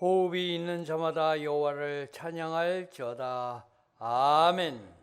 호흡이 있는 자마다 여호와를 찬양할지어다. 아멘.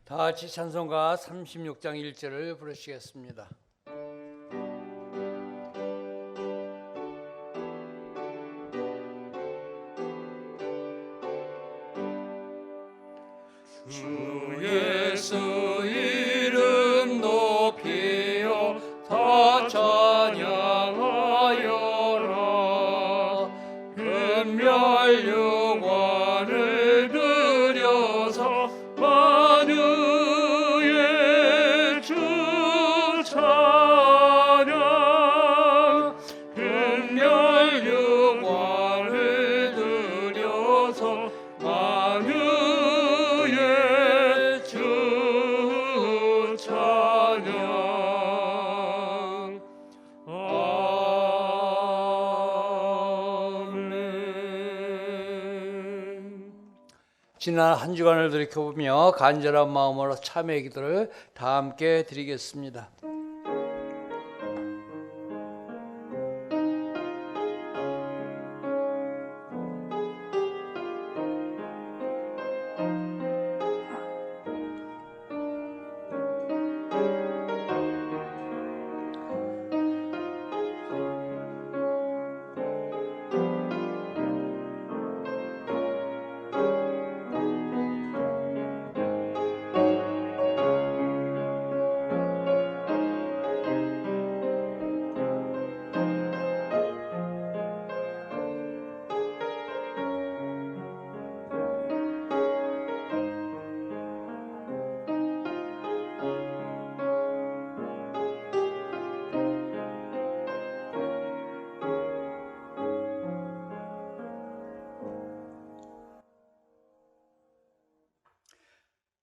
다 같이 찬송가 36장 1절을 부르시겠습니다. 주 예수 이름 높이어 다 찬양하여라. 금멸 유관을 들여서 만유의 주 찬양. 금멸 유관을 들여서 만유의 주 찬양. 아멘. 지난 한 주간을 돌이켜보며 간절한 마음으로 참회 기도를 다 함께 드리겠습니다.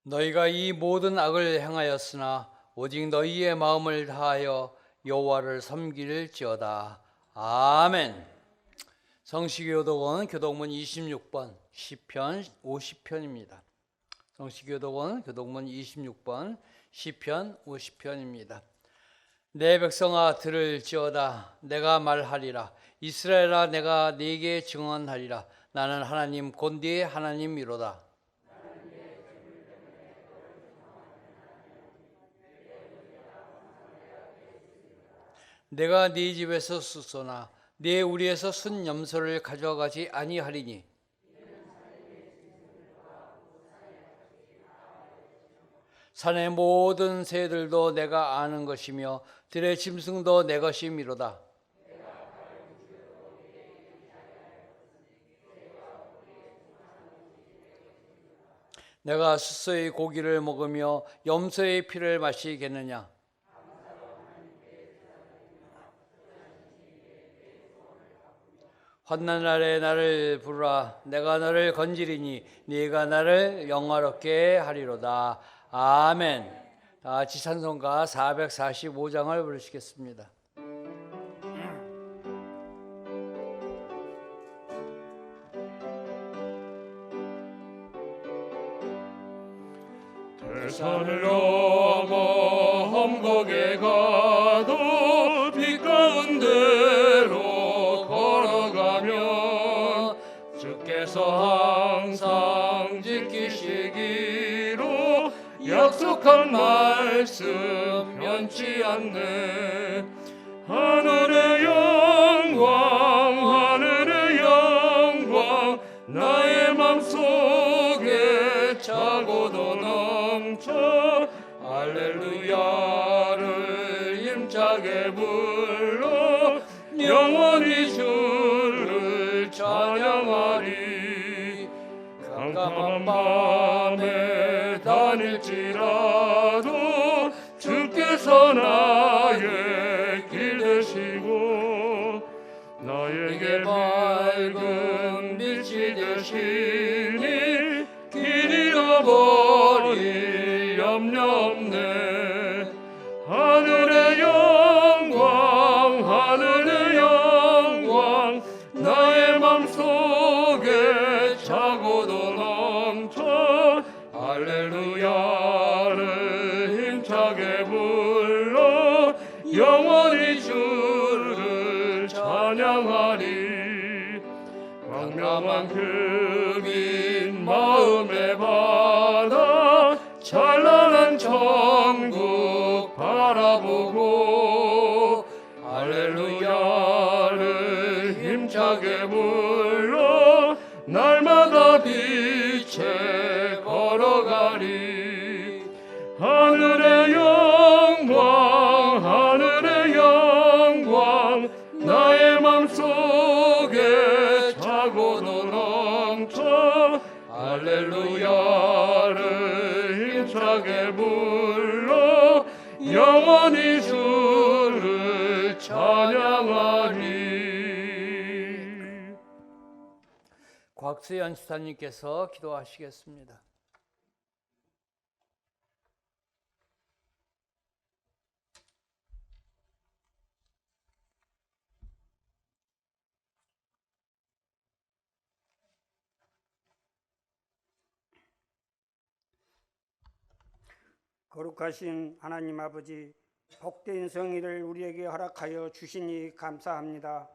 너희가 이 모든 악을 행하였으나 오직 너희의 마음을 다하여 여호와를 섬길지어다. 아멘. 성시교독원 교독문 26번 시편 50편입니다. 성시교독원 교독문 26번 시편 50편입니다. 내 백성아 들을지어다. 내가 말하리라. 이스라엘아 내가 네게 증언하리라. 나는 하나님 곧 네 하나님이로다. 내가 네 집에서 숫소나 네 우리에서 순 염소를 가져가지 아니하리니 산의 모든 새들도 내가 아는 것이며 들의 짐승도 내 것이미로다. 내가 숫소의 고기를 먹으며 염소의 피를 마시겠느냐? 환난 날에 나를 부르라. 내가 너를 건지리니 네가 나를 영화롭게 하리로다. 아멘. 다 같이 찬송가 445장을 부르시겠습니다. 대산을 넘어 험곡에 가도 빛 가운데로 걸어가면 주께서 항상 지키시기로 약속한 말씀 변치 않네. 하늘의 영광 하늘의 영광 나의 맘속에 차고도 넘쳐 할렐루야를 힘차게 불러 영원히 주를 찬양하리. 캄캄한 밤에 단 다닐지라도 주께서 나의 길 되시고 나에게 밝은 빛이 되시니 길 잃어버릴 염려 없네. 하늘의 영광 하늘의 영광 나의 맘속에 차고도 넘쳐 할렐루야를 힘차게 불러 영원히 주를 찬양하리. 광명한 그빈 마음의 바다 찬란한 천국 바라보고 할렐루야를 힘차게 불러 날마다 빛에 걸어가리. 하늘의 영광 하늘의 영광 나의 맘속에 차고도 넘쳐 할렐루야를 힘차게 불러 영원히 주를 찬양하리. 곽수연 집사님께서 기도하시겠습니다. 거룩하신 하나님 아버지, 복된 성의를 우리에게 허락하여 주시니 감사합니다.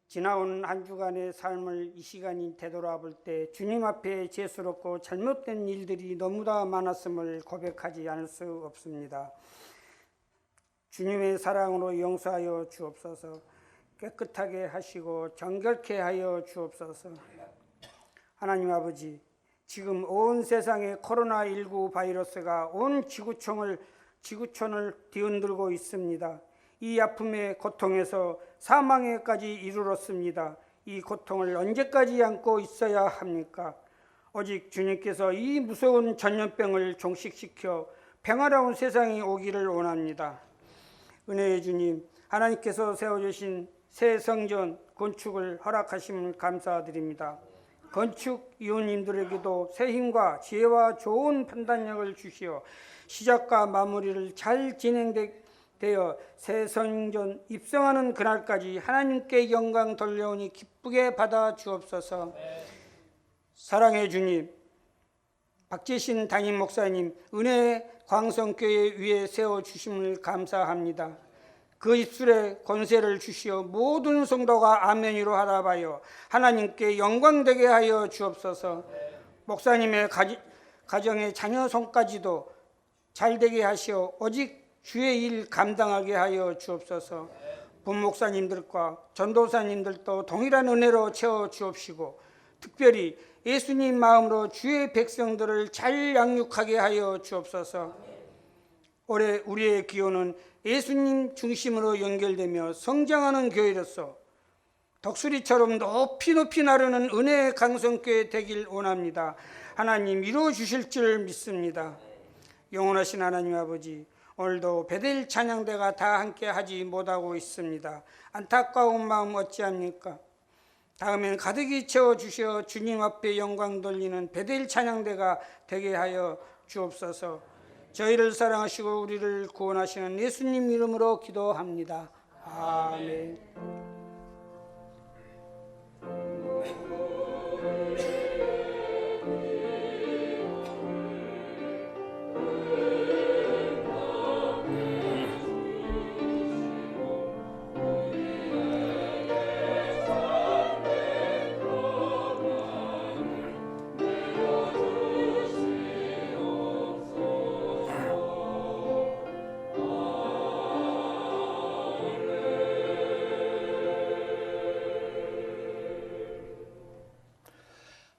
지나온 한 주간의 삶을 이 시간이 되돌아볼 때 주님 앞에 죄스럽고 잘못된 일들이 너무나 많았음을 고백하지 않을 수 없습니다. 주님의 사랑으로 용서하여 주옵소서. 깨끗하게 하시고 정결케 하여 주옵소서. 하나님 아버지, 지금 온 세상에 코로나19 바이러스가 온 지구촌을 뒤흔들고 있습니다. 이 아픔의 고통에서 사망에까지 이르렀습니다. 이 고통을 언제까지 안고 있어야 합니까? 오직 주님께서 이 무서운 전염병을 종식시켜 평화로운 세상이 오기를 원합니다. 은혜의 주님, 하나님께서 세워주신 새 성전 건축을 허락하심을 감사드립니다. 건축 이웃님들에게도 새 힘과 지혜와 좋은 판단력을 주시어 시작과 마무리를 잘 진행되어 새 성전 입성하는 그날까지 하나님께 영광 돌려오니 기쁘게 받아 주옵소서. 사랑의 주님, 박재신 담임 목사님 은혜의 광성교회 위에 세워주심을 감사합니다. 그 입술에 권세를 주시어 모든 성도가 아멘이로 하답하여 하나님께 영광되게 하여 주옵소서. 목사님의 가정의 자녀 손까지도 잘되게 하시어 오직 주의 일 감당하게 하여 주옵소서. 본목사님들과 전도사님들도 동일한 은혜로 채워 주옵시고 특별히 예수님 마음으로 주의 백성들을 잘 양육하게 하여 주옵소서. 올해 우리의 기호는 예수님 중심으로 연결되며 성장하는 교회로서 덕수리처럼 높이 나르는 은혜의 강성교회 되길 원합니다. 하나님 이루어 주실 줄 믿습니다. 영원하신 하나님 아버지, 오늘도 베델 찬양대가 다 함께 하지 못하고 있습니다. 안타까운 마음 어찌합니까? 다음엔 가득히 채워주셔 주님 앞에 영광 돌리는 베델 찬양대가 되게 하여 주옵소서. 저희를 사랑하시고 우리를 구원하시는 예수님 이름으로 기도합니다. 아멘.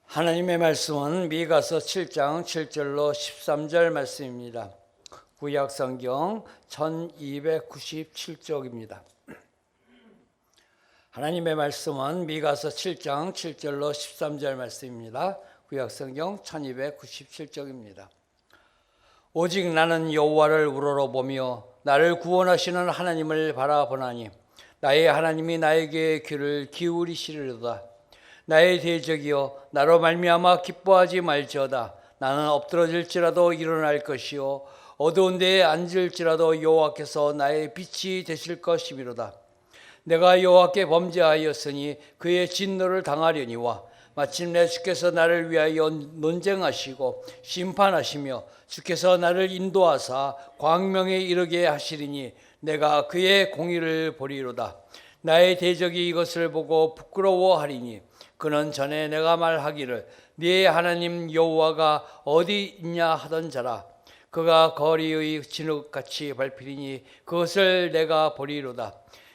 하나님의 말씀은 미가서 7장 7절로 13절 말씀입니다. 구약성경 1297쪽입니다. 하나님의 말씀은 미가서 7장 7절로 13절 말씀입니다. 구약성경 1297쪽입니다. 오직 나는 여호와를 우러러보며 나를 구원하시는 하나님을 바라보나니 나의 하나님이 나에게 귀를 기울이시리로다. 나의 대적이여 나로 말미암아 기뻐하지 말지어다. 나는 엎드러질지라도 일어날 것이요 어두운 데에 앉을지라도 여호와께서 나의 빛이 되실 것이미로다. 내가 여호와께 범죄하였으니 그의 진노를 당하려니와 마침내 주께서 나를 위하여 논쟁하시고 심판하시며 주께서 나를 인도하사 광명에 이르게 하시리니 내가 그의 공의를 보리로다. 나의 대적이 이것을 보고 부끄러워하리니 그는 전에 내가 말하기를 네 하나님 여호와가 어디 있냐 하던 자라. 그가 거리의 진흙같이 밟히리니 그것을 내가 보리로다.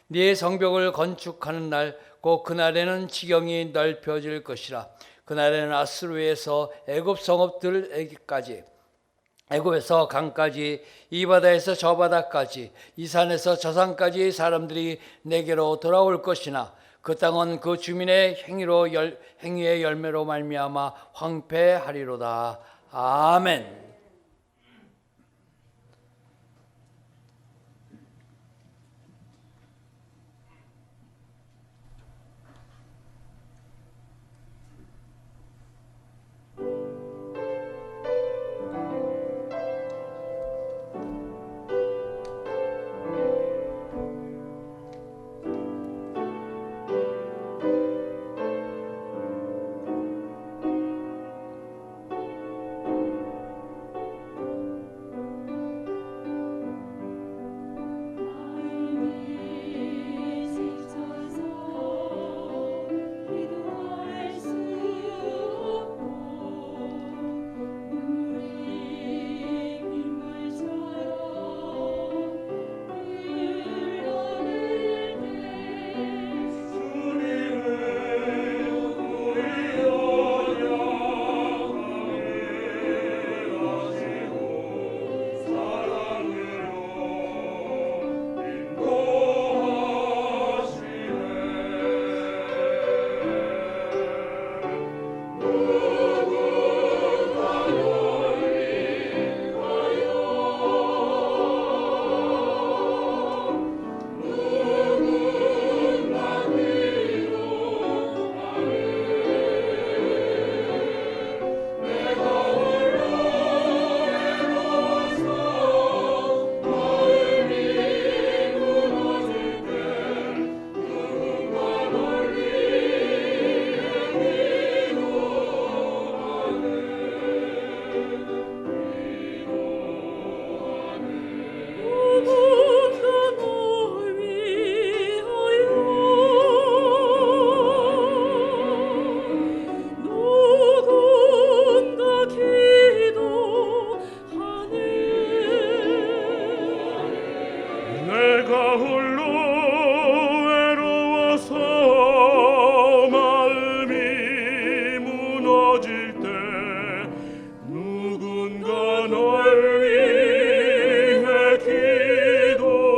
네 성벽을 건축하는 날 곧 그날에는 지경이 넓혀질 것이라. 그날에는 아수르에서 애굽 성읍들에게까지 애굽에서 강까지 이 바다에서 저 바다까지 이 산에서 저 산까지 사람들이 내게로 돌아올 것이나 그 땅은 그 주민의 행위의 열매로 말미암아 황폐하리로다. 아멘. 내가 홀로 외로워서 마음이 무너질 때 누군가 널 위해 기도하네.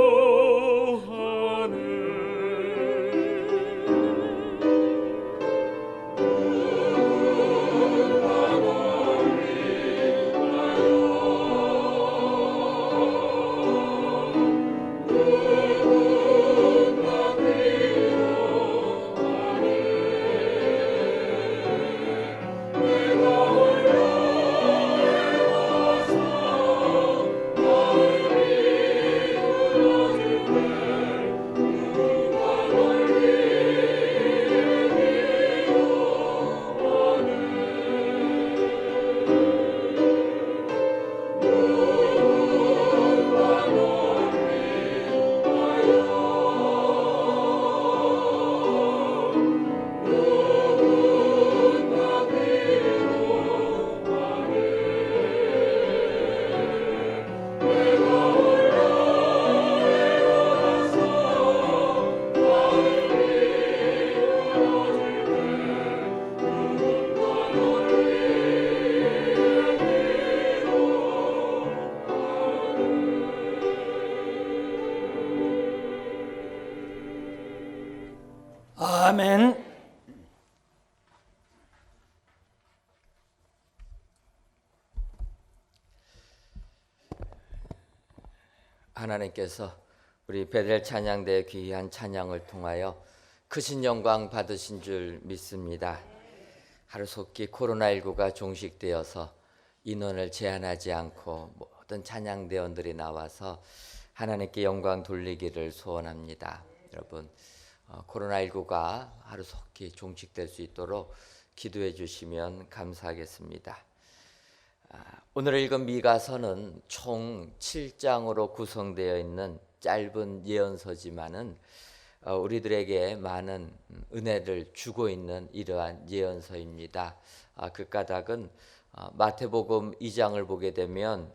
아멘. 하나님께서 우리 베델 찬양대의 귀한 찬양을 통하여 크신 영광 받으신 줄 믿습니다. 하루속히 코로나19가 종식되어서 인원을 제한하지 않고 모든 찬양대원들이 나와서 하나님께 영광 돌리기를 소원합니다. 여러분, 코로나19가 하루속히 종식될 수 있도록 기도해 주시면 감사하겠습니다. 오늘 읽은 미가서는 총 7장으로 구성되어 있는 짧은 예언서지만은 우리들에게 많은 은혜를 주고 있는 이러한 예언서입니다. 그 까닭은 마태복음 2장을 보게 되면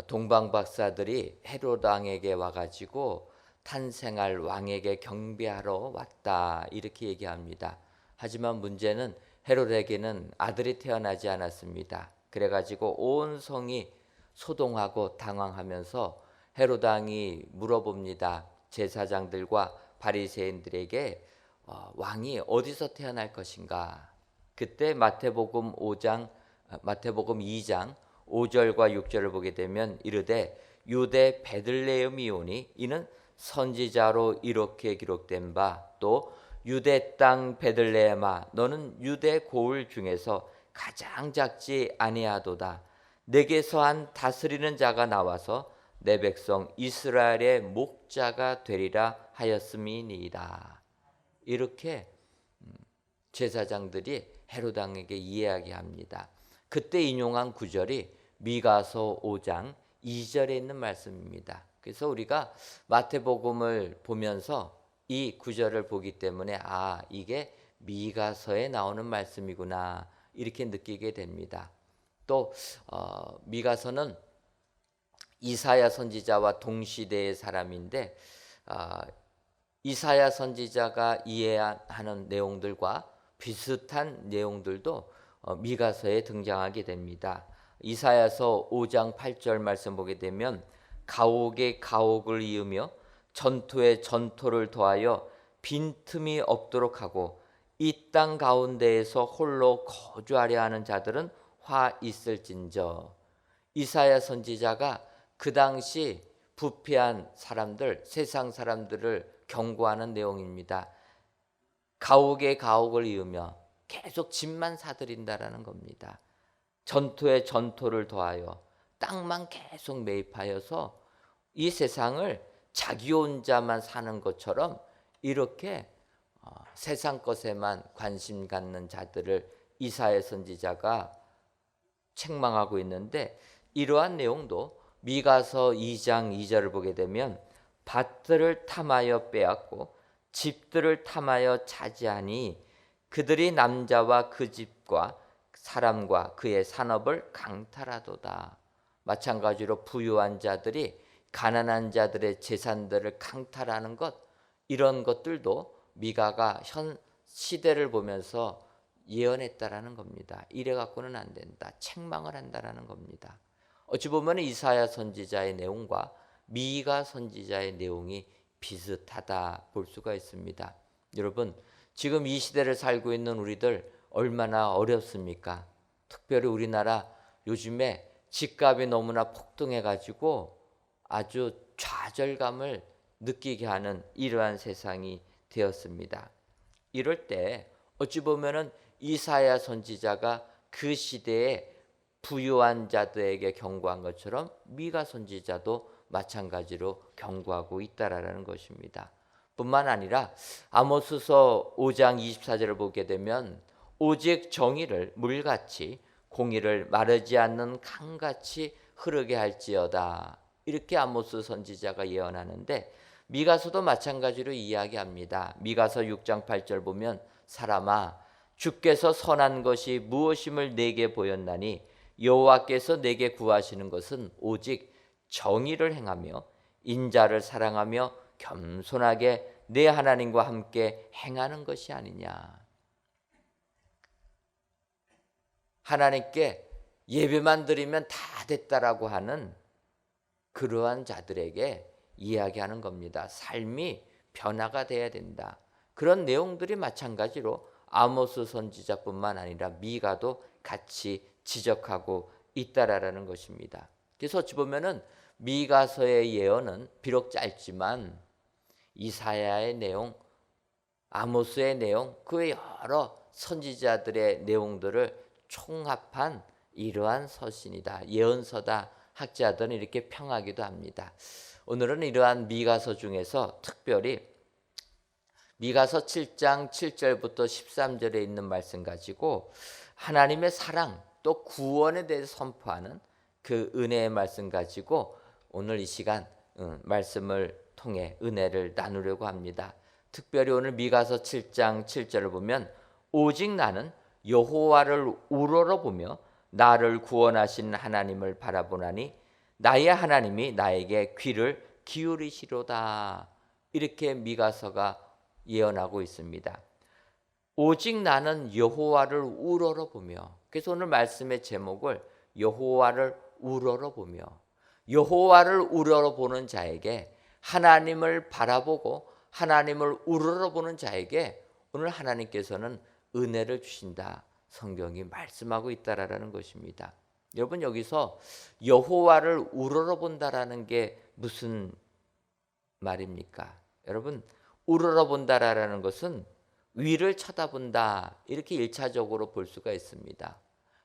동방 박사들이 헤롯 왕에게 와가지고 탄생할 왕에게 경배하러 왔다 이렇게 얘기합니다. 하지만 문제는 헤롯에게는 아들이 태어나지 않았습니다. 그래가지고 온 성이 소동하고 당황하면서 헤롯 왕이 물어봅니다. 제사장들과 바리새인들에게 왕이 어디서 태어날 것인가? 그때 마태복음 2장 5절과 6절을 보게 되면 이르되 유대 베들레헴이오니 이는 선지자로 이렇게 기록된 바 또 유대 땅 베들레헴아 너는 유대 고을 중에서 가장 작지 아니하도다. 내게서 한 다스리는 자가 나와서 내 백성 이스라엘의 목자가 되리라 하였음이니이다. 이렇게 제사장들이 헤롯 왕에게 이야기합니다. 그때 인용한 구절이 미가서 5장 2절에 있는 말씀입니다. 그래서 우리가 마태복음을 보면서 이 구절을 보기 때문에 이게 미가서에 나오는 말씀이구나 이렇게 느끼게 됩니다. 또 미가서는 이사야 선지자와 동시대의 사람인데 이사야 선지자가 이해하는 내용들과 비슷한 내용들도 미가서에 등장하게 됩니다. 이사야서 5장 8절 말씀 보게 되면 가옥에 가옥을 이으며 전토에 전토를 더하여 빈틈이 없도록 하고 이 땅 가운데에서 홀로 거주하려 하는 자들은 화 있을진저. 이사야 선지자가 그 당시 부패한 사람들, 세상 사람들을 경고하는 내용입니다. 가옥에 가옥을 이으며 계속 집만 사들인다라는 겁니다. 전토에 전토를 더하여 땅만 계속 매입하여서 이 세상을 자기 혼자만 사는 것처럼 이렇게 세상 것에만 관심 갖는 자들을 이사야 선지자가 책망하고 있는데 이러한 내용도 미가서 2장 2절을 보게 되면 밭들을 탐하여 빼앗고 집들을 탐하여 차지하니 그들이 남자와 그 집과 사람과 그의 산업을 강탈하도다. 마찬가지로 부유한 자들이 가난한 자들의 재산들을 강탈하는 것, 이런 것들도 미가가 현 시대를 보면서 예언했다라는 겁니다. 이래 갖고는 안 된다. 책망을 한다라는 겁니다. 어찌 보면 이사야 선지자의 내용과 미가 선지자의 내용이 비슷하다 볼 수가 있습니다. 여러분, 지금 이 시대를 살고 있는 우리들 얼마나 어렵습니까? 특별히 우리나라 요즘에 집값이 너무나 폭등해 가지고 아주 좌절감을 느끼게 하는 이러한 세상이 되었습니다. 이럴 때 어찌 보면은 이사야 선지자가 그 시대에 부유한 자들에게 경고한 것처럼 미가 선지자도 마찬가지로 경고하고 있다라는 것입니다. 뿐만 아니라 아모스서 5장 24절을 보게 되면 오직 정의를 물같이 공의를 마르지 않는 강같이 흐르게 할지어다. 이렇게 아모스 선지자가 예언하는데 미가서도 마찬가지로 이야기합니다. 미가서 6장 8절 보면 사람아 주께서 선한 것이 무엇임을 내게 보였나니 여호와께서 내게 구하시는 것은 오직 정의를 행하며 인자를 사랑하며 겸손하게 내 하나님과 함께 행하는 것이 아니냐. 하나님께 예배만 드리면 다 됐다라고 하는 그러한 자들에게 이야기하는 겁니다. 삶이 변화가 돼야 된다. 그런 내용들이 마찬가지로 아모스 선지자뿐만 아니라 미가도 같이 지적하고 있다라는 것입니다. 그래서 어찌 보면은 미가서의 예언은 비록 짧지만 이사야의 내용, 아모스의 내용, 그 외 여러 선지자들의 내용들을 총합한 이러한 서신이다, 예언서다, 학자들은 이렇게 평하기도 합니다. 오늘은 이러한 미가서 중에서 특별히 미가서 7장 7절부터 13절에 있는 말씀 가지고 하나님의 사랑 또 구원에 대해서 선포하는 그 은혜의 말씀 가지고 오늘 이 시간 말씀을 통해 은혜를 나누려고 합니다. 특별히 오늘 미가서 7장 7절을 보면 오직 나는 여호와를 우러러보며 나를 구원하신 하나님을 바라보나니 나의 하나님이 나에게 귀를 기울이시로다. 이렇게 미가서가 예언하고 있습니다. 오직 나는 여호와를 우러러보며, 그래서 오늘 말씀의 제목을 여호와를 우러러보며, 여호와를 우러러보는 자에게, 하나님을 바라보고 하나님을 우러러보는 자에게 오늘 하나님께서는 은혜를 주신다, 성경이 말씀하고 있다라는 것입니다. 여러분, 여기서 여호와를 우러러본다라는 게 무슨 말입니까? 여러분, 우러러본다라는 것은 위를 쳐다본다, 이렇게 1차적으로 볼 수가 있습니다.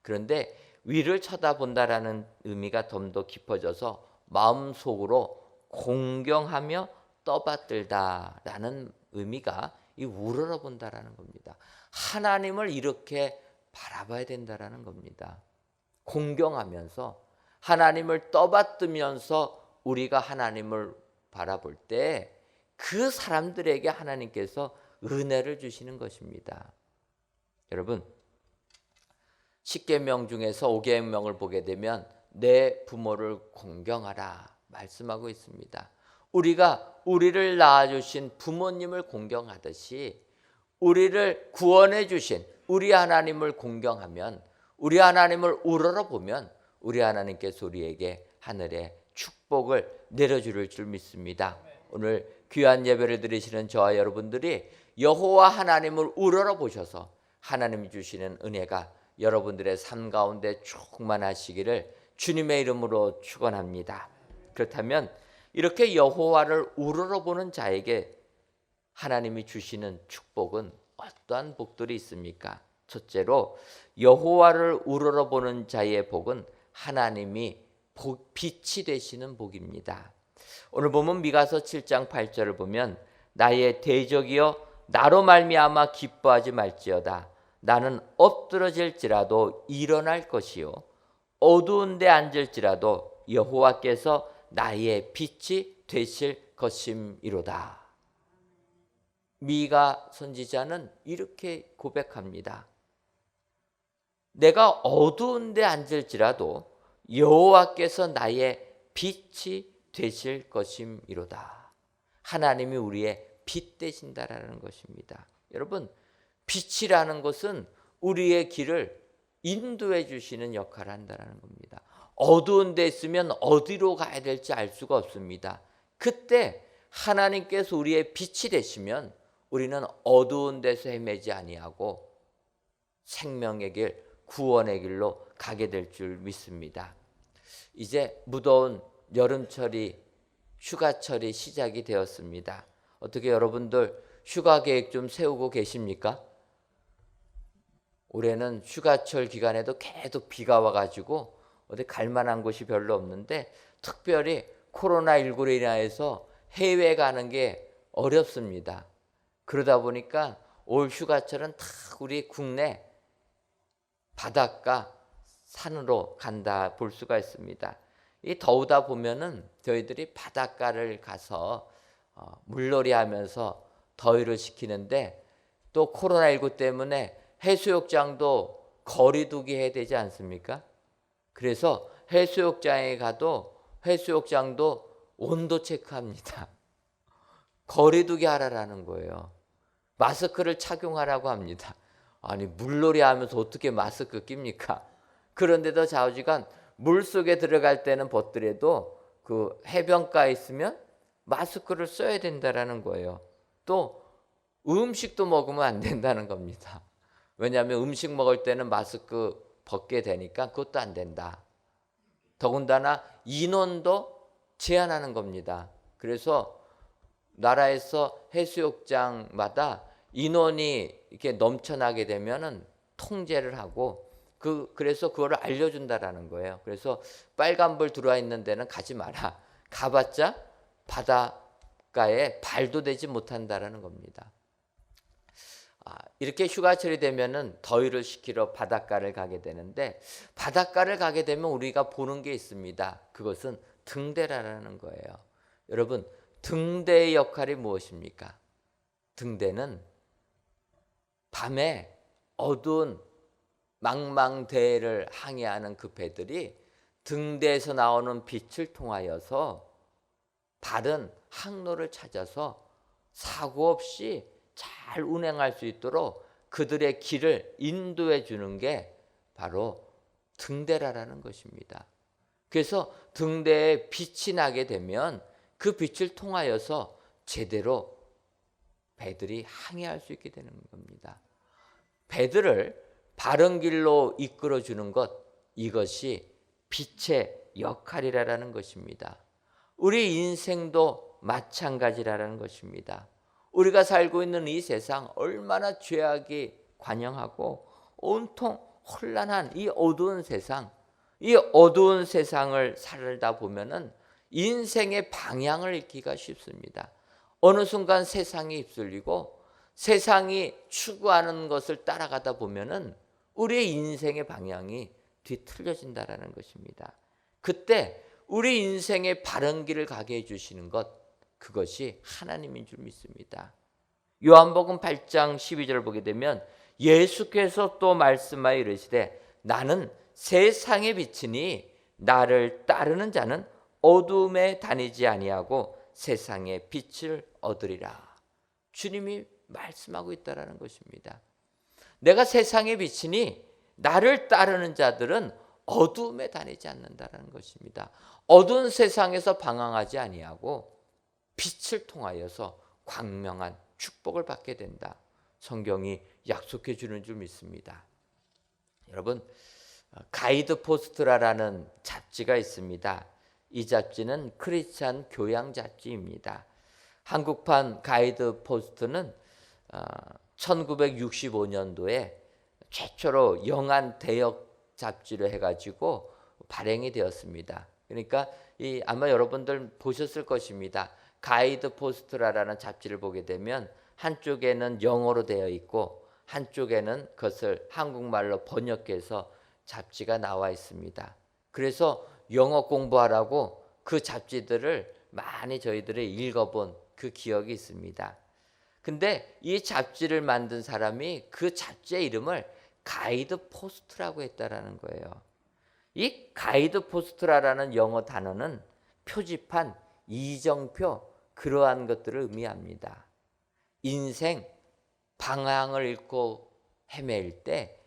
그런데 위를 쳐다본다라는 의미가 좀 더 깊어져서 마음속으로 공경하며 떠받들다라는 의미가 이 우러러본다라는 겁니다. 하나님을 이렇게 바라봐야 된다라는 겁니다. 공경하면서 하나님을 떠받들면서 우리가 하나님을 바라볼 때 그 사람들에게 하나님께서 은혜를 주시는 것입니다. 여러분, 10계명 중에서 5계명을 보게 되면 내 부모를 공경하라 말씀하고 있습니다. 우리가 우리를 낳아주신 부모님을 공경하듯이 우리를 구원해 주신 우리 하나님을 공경하면, 우리 하나님을 우러러보면 우리 하나님께서 우리에게 하늘의 축복을 내려줄 줄 믿습니다. 오늘 귀한 예배를 드리시는 저와 여러분들이 여호와 하나님을 우러러보셔서 하나님이 주시는 은혜가 여러분들의 삶 가운데 충만하시기를 주님의 이름으로 축원합니다. 그렇다면 이렇게 여호와를 우러러보는 자에게 하나님이 주시는 축복은 어떠한 복들이 있습니까? 첫째로 여호와를 우러러보는 자의 복은 하나님이 빛이 되시는 복입니다. 오늘 보면 미가서 7장 8절을 보면 나의 대적이여 나로 말미암아 기뻐하지 말지어다. 나는 엎드러질지라도 일어날 것이요 어두운 데 앉을지라도 여호와께서 나의 빛이 되실 것임이로다. 미가 선지자는 이렇게 고백합니다. 내가 어두운 데 앉을지라도 여호와께서 나의 빛이 되실 것임이로다. 하나님이 우리의 빛 되신다라는 것입니다. 여러분, 빛이라는 것은 우리의 길을 인도해 주시는 역할을 한다는 겁니다. 어두운 데 있으면 어디로 가야 될지 알 수가 없습니다. 그때 하나님께서 우리의 빛이 되시면 우리는 어두운 데서 헤매지 아니하고 생명의 길, 구원의 길로 가게 될 줄 믿습니다. 이제 무더운 여름철이, 휴가철이 시작이 되었습니다. 어떻게 여러분들 휴가 계획 좀 세우고 계십니까? 올해는 휴가철 기간에도 계속 비가 와가지고 어디 갈 만한 곳이 별로 없는데 특별히 코로나19로 인해서 해외 가는 게 어렵습니다. 그러다 보니까 올 휴가철은 다 우리 국내 바닷가 산으로 간다 볼 수가 있습니다. 이 더우다 보면은 저희들이 바닷가를 가서 물놀이 하면서 더위를 식히는데 또 코로나19 때문에 해수욕장도 거리두기 해야 되지 않습니까? 그래서 해수욕장에 가도 해수욕장도 온도 체크합니다. 거리두기 하라라는 거예요. 마스크를 착용하라고 합니다. 아니, 물놀이 하면서 어떻게 마스크 낍니까? 그런데도 좌우지간 물속에 들어갈 때는 벗더라도 그 해변가에 있으면 마스크를 써야 된다라는 거예요. 또 음식도 먹으면 안 된다는 겁니다. 왜냐하면 음식 먹을 때는 마스크 벗게 되니까 그것도 안 된다. 더군다나 인원도 제한하는 겁니다. 그래서 나라에서 해수욕장마다 인원이 이렇게 넘쳐나게 되면은 통제를 하고 그래서 그거를 알려준다라는 거예요. 그래서 빨간불 들어와 있는 데는 가지 마라. 가봤자 바닷가에 발도 대지 못한다라는 겁니다. 이렇게 휴가철이 되면은 더위를 식히러 바닷가를 가게 되는데, 바닷가를 가게 되면 우리가 보는 게 있습니다. 그것은 등대라는 거예요. 여러분, 등대의 역할이 무엇입니까? 등대는 밤에 어두운 망망대해를 항해하는 그 배들이 등대에서 나오는 빛을 통하여서 바른 항로를 찾아서 사고 없이 잘 운행할 수 있도록 그들의 길을 인도해 주는 게 바로 등대라는 것입니다. 그래서 등대에 빛이 나게 되면 그 빛을 통하여서 제대로 배들이 항해할 수 있게 되는 겁니다. 배들을 바른 길로 이끌어 주는 것, 이것이 빛의 역할이라는 것입니다. 우리 인생도 마찬가지라는 것입니다. 우리가 살고 있는 이 세상, 얼마나 죄악이 관영하고 온통 혼란한 이 어두운 세상, 이 어두운 세상을 살다 보면은 인생의 방향을 잃기가 쉽습니다. 어느 순간 세상에 휩쓸리고 세상이 추구하는 것을 따라가다 보면은 우리의 인생의 방향이 뒤틀려진다라는 것입니다. 그때 우리 인생의 바른 길을 가게 해주시는 것, 그것이 하나님인 줄 믿습니다. 요한복음 8장 12절을 보게 되면 예수께서 또 말씀하여 이르시되 나는 세상의 빛이니 나를 따르는 자는 어둠에 다니지 아니하고 세상의 빛을 얻으리라. 주님이 말씀하고 있다라는 것입니다. 내가 세상의 빛이니 나를 따르는 자들은 어둠에 다니지 않는다라는 것입니다. 어두운 세상에서 방황하지 아니하고 빛을 통하여서 광명한 축복을 받게 된다. 성경이 약속해 주는 줄 믿습니다. 여러분, 가이드 포스트라라는 잡지가 있습니다. 이 잡지는 크리스찬 교양 잡지입니다. 한국판 가이드 포스트는 1965년도에 최초로 영한 대역 잡지로 해가지고 발행이 되었습니다. 그러니까 아마 여러분들 보셨을 것입니다. 가이드 포스트라라는 잡지를 보게 되면 한쪽에는 영어로 되어 있고 한쪽에는 그것을 한국말로 번역해서 잡지가 나와 있습니다. 그래서 영어 공부하라고 그 잡지들을 많이 저희들이 읽어본 그 기억이 있습니다. 근데 이 잡지를 만든 사람이 그 잡지의 이름을 가이드 포스트라고 했다라는 거예요. 이 가이드 포스트라는 영어 단어는 표지판, 이정표, 그러한 것들을 의미합니다. 인생 방향을 잃고 헤매일 때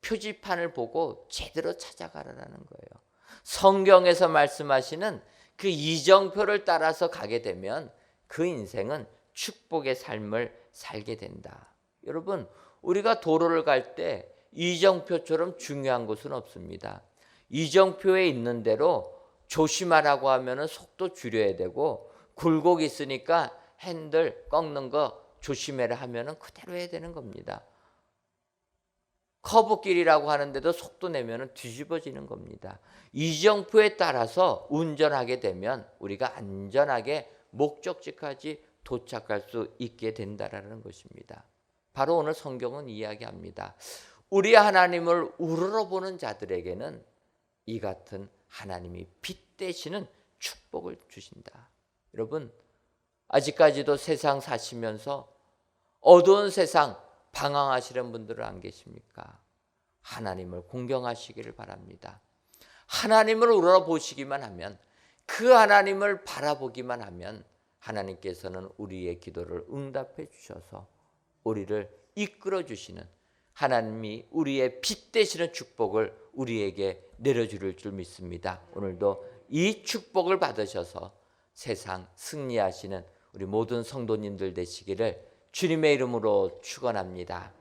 표지판을 보고 제대로 찾아가라는 거예요. 성경에서 말씀하시는 그 이정표를 따라서 가게 되면 그 인생은 축복의 삶을 살게 된다. 여러분, 우리가 도로를 갈 때 이정표처럼 중요한 것은 없습니다. 이정표에 있는 대로 조심하라고 하면 속도 줄여야 되고, 굴곡 있으니까 핸들 꺾는 거 조심해라 하면 그대로 해야 되는 겁니다. 커브길이라고 하는데도 속도 내면 뒤집어지는 겁니다. 이정표에 따라서 운전하게 되면 우리가 안전하게 목적지까지 도착할 수 있게 된다는 것입니다. 바로 오늘 성경은 이야기합니다. 우리 하나님을 우러러보는 자들에게는 이 같은 하나님이 빛 되시는 축복을 주신다. 여러분, 아직까지도 세상 사시면서 어두운 세상 방황하시는 분들은 안 계십니까? 하나님을 공경하시기를 바랍니다. 하나님을 우러러보시기만 하면, 그 하나님을 바라보기만 하면 하나님께서는 우리의 기도를 응답해 주셔서 우리를 이끌어 주시는, 하나님이 우리의 빛 되시는 축복을 우리에게 내려줄 줄 믿습니다. 오늘도 이 축복을 받으셔서 세상 승리하시는 우리 모든 성도님들 되시기를 주님의 이름으로 축원합니다.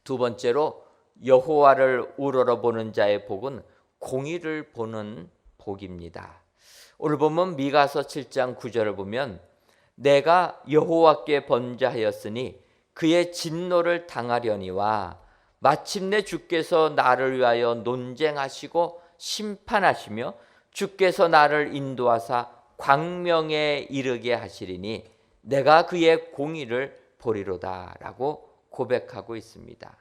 두 번째로, 여호와를 우러러보는 자의 복은 공의를 보는 복입니다. 오늘 보면 미가서 7장 9절을 보면 내가 여호와께 번제하였으니 그의 진노를 당하려니와 마침내 주께서 나를 위하여 논쟁하시고 심판하시며 주께서 나를 인도하사 광명에 이르게 하시리니 내가 그의 공의를 보리로다 라고 고백하고 있습니다.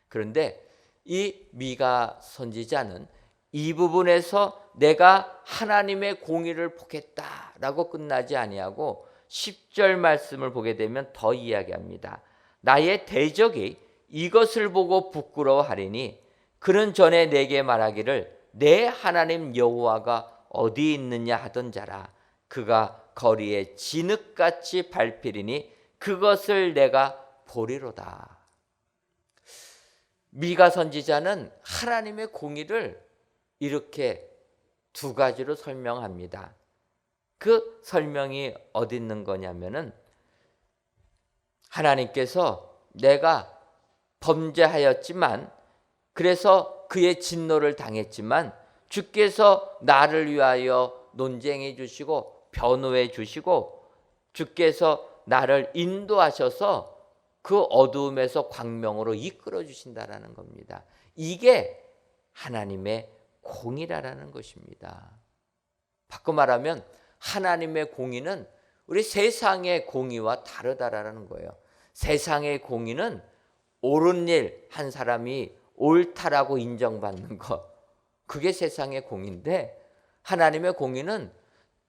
그런데 이 미가 선지자는 이 부분에서 내가 하나님의 공의를 보겠다라고 끝나지 아니하고 10절 말씀을 보게 되면 더 이야기합니다. 나의 대적이 이것을 보고 부끄러워하리니 그는 전에 내게 말하기를 내 하나님 여호와가 어디 있느냐 하던 자라. 그가 거리에 진흙같이 밟히리니 그것을 내가 보리로다. 미가 선지자는 하나님의 공의를 이렇게 두 가지로 설명합니다. 그 설명이 어디 있는 거냐면은 하나님께서 내가 범죄하였지만 그래서 그의 진노를 당했지만 주께서 나를 위하여 논쟁해 주시고 변호해 주시고 주께서 나를 인도하셔서 그 어두움에서 광명으로 이끌어 주신다라는 겁니다. 이게 하나님의 공의라는 것입니다. 바꿔 말하면 하나님의 공의는 우리 세상의 공의와 다르다라는 거예요. 세상의 공의는 옳은 일 한 사람이 옳다라고 인정받는 것, 그게 세상의 공의인데 하나님의 공의는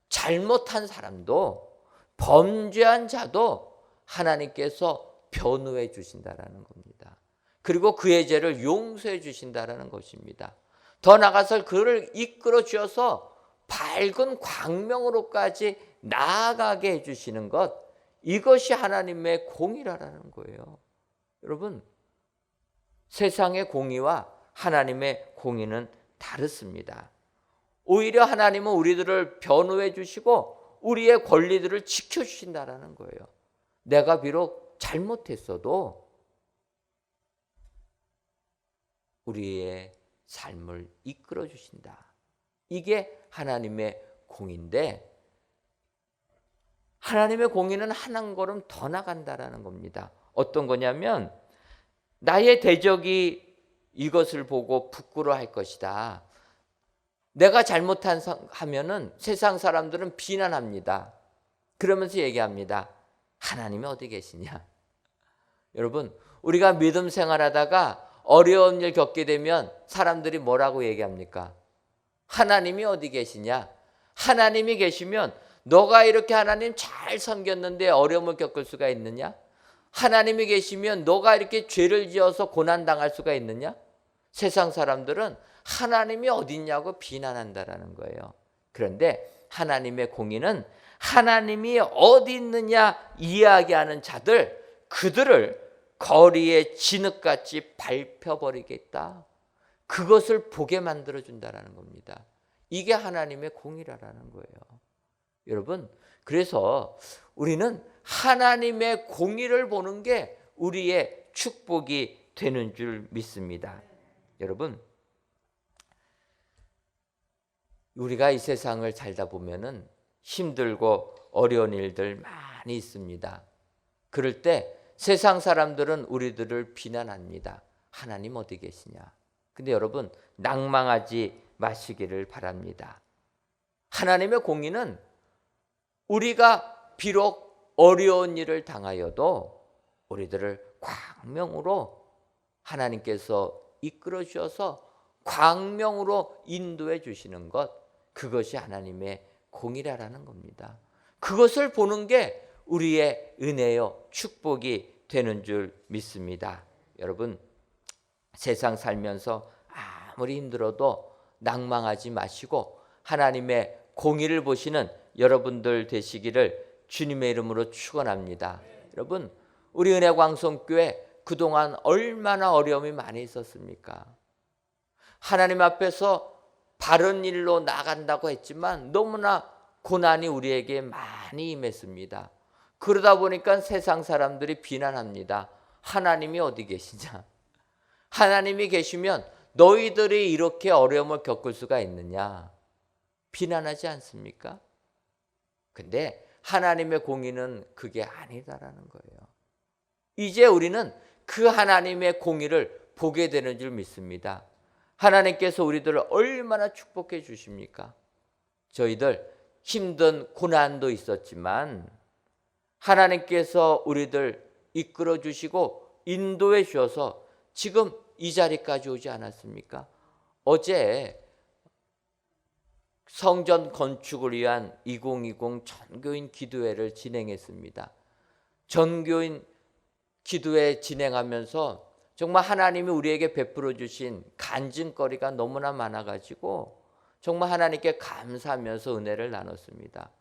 잘못한 사람도 범죄한 자도 하나님께서 변호해 주신다라는 겁니다. 그리고 그의 죄를 용서해 주신다라는 것입니다. 더 나아가서 그를 이끌어 주셔서 밝은 광명으로까지 나아가게 해주시는 것, 이것이 하나님의 공의라는 거예요. 여러분, 세상의 공의와 하나님의 공의는 다릅니다. 오히려 하나님은 우리들을 변호해 주시고 우리의 권리들을 지켜주신다는 거예요. 내가 비록 잘못했어도 우리의 삶을 이끌어 주신다. 이게 하나님의 공의인데 하나님의 공의는 한 걸음 더 나간다라는 겁니다. 어떤 거냐면 나의 대적이 이것을 보고 부끄러워할 것이다. 내가 잘못하면은 세상 사람들은 비난합니다. 그러면서 얘기합니다. 하나님이 어디 계시냐? 여러분, 우리가 믿음 생활하다가 어려운 일 겪게 되면 사람들이 뭐라고 얘기합니까? 하나님이 어디 계시냐? 하나님이 계시면 너가 이렇게 하나님 잘 섬겼는데 어려움을 겪을 수가 있느냐? 하나님이 계시면 너가 이렇게 죄를 지어서 고난당할 수가 있느냐? 세상 사람들은 하나님이 어디 있냐고 비난한다라는 거예요. 그런데 하나님의 공의는 하나님이 어디 있느냐 이야기하는 자들, 그들을 거리에 진흙같이 밟혀버리겠다. 그것을 보게 만들어준다라는 겁니다. 이게 하나님의 공의라는 거예요. 여러분, 그래서 우리는 하나님의 공의를 보는 게 우리의 축복이 되는 줄 믿습니다. 여러분, 우리가 이 세상을 살다 보면은 힘들고 어려운 일들 많이 있습니다. 그럴 때 세상 사람들은 우리들을 비난합니다. 하나님 어디 계시냐? 근데 여러분, 낭망하지 마시기를 바랍니다. 하나님의 공의는 우리가 비록 어려운 일을 당하여도 우리들을 광명으로 하나님께서 이끌어 주셔서 광명으로 인도해 주시는 것, 그것이 하나님의 공의라는 겁니다. 그것을 보는 게 우리의 은혜요 축복이 되는 줄 믿습니다. 여러분, 세상 살면서 아무리 힘들어도 낭망하지 마시고 하나님의 공의를 보시는 여러분들 되시기를 주님의 이름으로 축원합니다. 여러분, 우리 은혜광성교회 그동안 얼마나 어려움이 많이 있었습니까? 하나님 앞에서 바른 일로 나간다고 했지만 너무나 고난이 우리에게 많이 임했습니다. 그러다 보니까 세상 사람들이 비난합니다. 하나님이 어디 계시냐? 하나님이 계시면 너희들이 이렇게 어려움을 겪을 수가 있느냐? 비난하지 않습니까? 근데 하나님의 공의는 그게 아니다라는 거예요. 이제 우리는 그 하나님의 공의를 보게 되는 줄 믿습니다. 하나님께서 우리들을 얼마나 축복해 주십니까? 저희들 힘든 고난도 있었지만 하나님께서 우리들 이끌어 주시고 인도해 주셔서 지금 이 자리까지 오지 않았습니까? 어제 성전 건축을 위한 2020 전교인 기도회를 진행했습니다. 전교인 기도회 진행하면서 정말 하나님이 우리에게 베풀어 주신 간증거리가 너무나 많아가지고 정말 하나님께 감사하면서 은혜를 나눴습니다.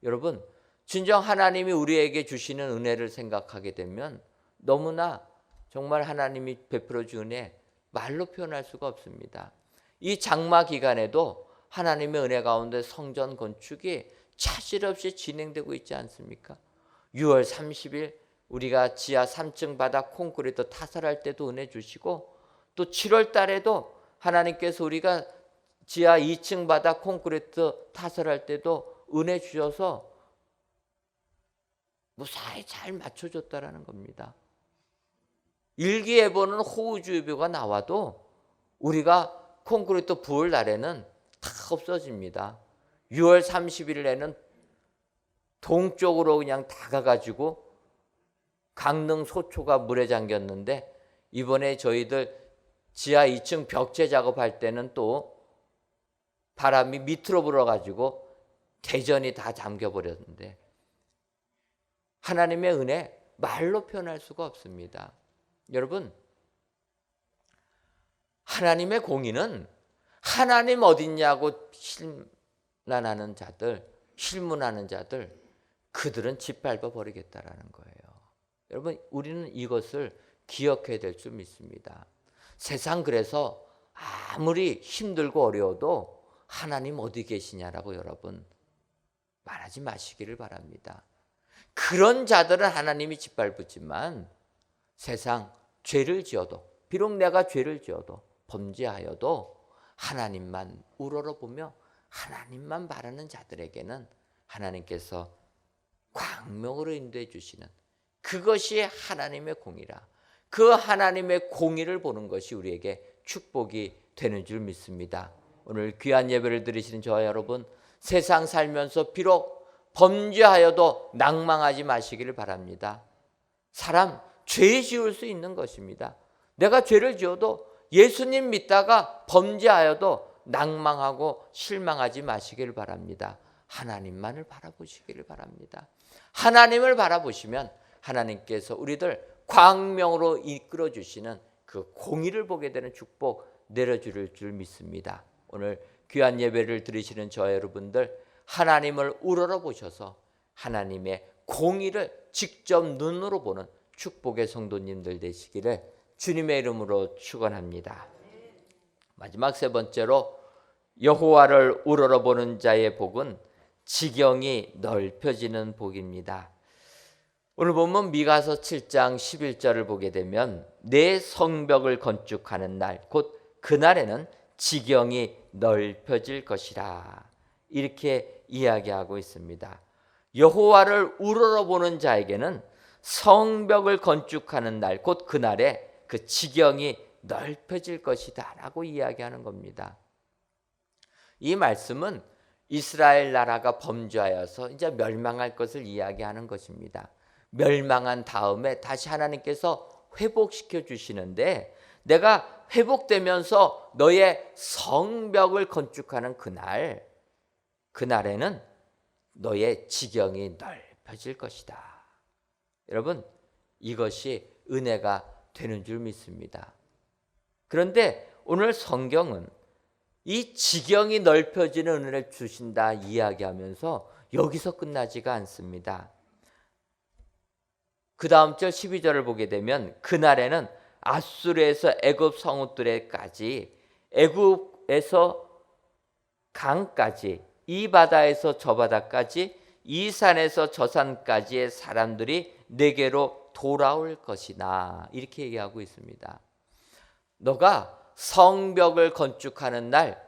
여러분, 진정 하나님이 우리에게 주시는 은혜를 생각하게 되면 너무나 정말 하나님이 베풀어 준 은혜 말로 표현할 수가 없습니다. 이 장마 기간에도 하나님의 은혜 가운데 성전 건축이 차질 없이 진행되고 있지 않습니까? 6월 30일 우리가 지하 3층 바닥 콘크리트 타설할 때도 은혜 주시고 또 7월 달에도 하나님께서 우리가 지하 2층 바닥 콘크리트 타설할 때도 은혜 주셔서 무사히 잘 맞춰줬다라는 겁니다. 일기예보는 호우주의보가 나와도 우리가 콘크리트 부을 날에는 다 없어집니다. 6월 30일에는 동쪽으로 그냥 다 가가지고 강릉 소초가 물에 잠겼는데 이번에 저희들 지하 2층 벽체 작업할 때는 또 바람이 밑으로 불어가지고 대전이 다 잠겨버렸는데 하나님의 은혜 말로 표현할 수가 없습니다. 여러분, 하나님의 공의는 하나님 어딨냐고 실난하는 자들, 실문하는 자들, 그들은 짓밟아 버리겠다라는 거예요. 여러분, 우리는 이것을 기억해야 될 줄 믿습니다. 세상 그래서 아무리 힘들고 어려워도 하나님 어디 계시냐라고 여러분 말하지 마시기를 바랍니다. 그런 자들은 하나님이 짓밟지만 세상 죄를 지어도, 비록 내가 죄를 지어도 범죄하여도 하나님만 우러러보며 하나님만 바라는 자들에게는 하나님께서 광명으로 인도해 주시는 그것이 하나님의 공의라. 그 하나님의 공의를 보는 것이 우리에게 축복이 되는 줄 믿습니다. 오늘 귀한 예배를 드리시는 저와 여러분, 세상 살면서 비록 범죄하여도 낭망하지 마시기를 바랍니다. 사람 죄 지을 수 있는 것입니다. 내가 죄를 지어도 예수님 믿다가 범죄하여도 낭망하고 실망하지 마시기를 바랍니다. 하나님만을 바라보시기를 바랍니다. 하나님을 바라보시면 하나님께서 우리들 광명으로 이끌어 주시는 그 공의를 보게 되는 축복 내려줄 줄 믿습니다. 오늘 귀한 예배를 드리시는 저 여러분들, 하나님을 우러러보셔서 하나님의 공의를 직접 눈으로 보는 축복의 성도님들 되시기를 주님의 이름으로 축원합니다. 마지막 세 번째로, 여호와를 우러러보는 자의 복은 지경이 넓혀지는 복입니다. 오늘 보면 미가서 7장 11절을 보게 되면 내 성벽을 건축하는 날, 곧 그날에는 지경이 넓혀질 것이라, 이렇게 이야기하고 있습니다. 여호와를 우러러보는 자에게는 성벽을 건축하는 날, 곧 그날에 그 지경이 넓혀질 것이다 라고 이야기하는 겁니다. 이 말씀은 이스라엘 나라가 범죄하여서 이제 멸망할 것을 이야기하는 것입니다. 멸망한 다음에 다시 하나님께서 회복시켜 주시는데, 내가 회복되면서 너의 성벽을 건축하는 그날에는 너의 지경이 넓혀질 것이다. 여러분, 이것이 은혜가 되는 줄 믿습니다. 그런데 오늘 성경은 이 지경이 넓혀지는 은혜를 주신다 이야기하면서 여기서 끝나지가 않습니다. 그 다음 절 12절을 보게 되면 그날에는 아수르에서 애굽 성읍들에까지, 애굽에서 강까지, 이 바다에서 저 바다까지, 이 산에서 저 산까지의 사람들이 내게로 돌아올 것이나, 이렇게 얘기하고 있습니다. 너가 성벽을 건축하는 날,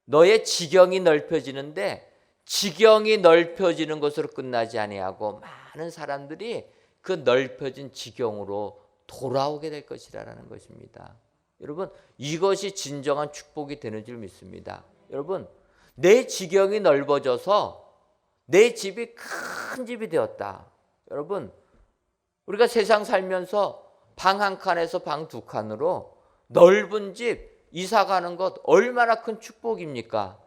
너의 지경이 넓혀지는데 지경이 넓혀지는 것으로 끝나지 아니하고 많은 사람들이 그 넓혀진 지경으로 돌아오게 될 것이라는 것입니다. 여러분, 이것이 진정한 축복이 되는 줄 믿습니다. 여러분, 내 지경이 넓어져서 내 집이 큰 집이 되었다. 여러분, 우리가 세상 살면서 방 한 칸에서 방 두 칸으로 넓은 집 이사 가는 것 얼마나 큰 축복입니까?